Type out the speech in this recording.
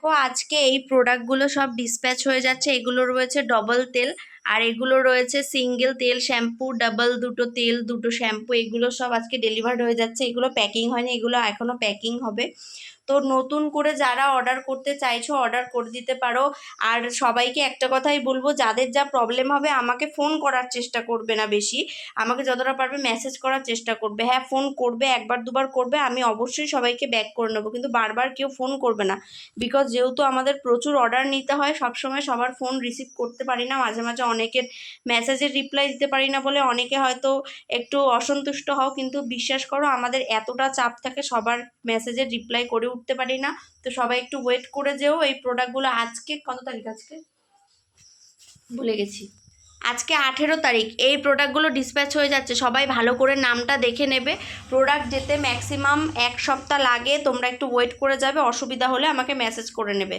তো আজকে এই প্রোডাক্টগুলো সব ডিসপ্যাচ হয়ে যাচ্ছে। এগুলো রয়েছে ডবল তেল, আর এগুলো রয়েছে সিঙ্গেল তেল শ্যাম্পু, ডাবল দুটো তেল দুটো শ্যাম্পু, এগুলো সব আজকে ডেলিভার্ড হয়ে যাচ্ছে। এগুলো প্যাকিং হয়নি, এগুলো এখনো প্যাকিং হবে। তো নতুন করে যারা অর্ডার করতে চাইছো অর্ডার করে দিতে পারো। আর সবাইকে একটা কথাই বলবো, যাদের যা প্রবলেম হবে আমাকে ফোন করার চেষ্টা করবে না, বেশি আমাকে যতটা পারবে মেসেজ করার চেষ্টা করবে। হ্যাঁ, ফোন করবে, একবার দুবার করবে, আমি অবশ্যই সবাইকে ব্যাক করে নেবো, কিন্তু বারবার কেউ ফোন করবে না। বিকজ যেহেতু আমাদের প্রচুর অর্ডার নিতে হয়, সবসময় সবার ফোন রিসিভ করতে পারি না, মাঝে মাঝে অনেকের মেসেজের রিপ্লাই দিতে পারি না বলে অনেকে হয়তো একটু অসন্তুষ্ট হও, কিন্তু বিশ্বাস করো আমাদের এতটা চাপ থাকে, সবার মেসেজের রিপ্লাই করে উঠতে পারি না। তো সবাই একটু ওয়েট করে যেও। এই প্রোডাক্টগুলো আজকে কত তারিখ, আজকে ভুলে গেছি, আজকে 18 তারিখ এই প্রোডাক্টগুলো ডিসপ্যাচ হয়ে যাচ্ছে। সবাই ভালো করে নামটা দেখে নেবে। প্রোডাক্ট যেতে ম্যাক্সিমাম 1 সপ্তাহ লাগে, তোমরা একটু ওয়েট করে যাবে, অসুবিধা হলে আমাকে মেসেজ করে নেবে।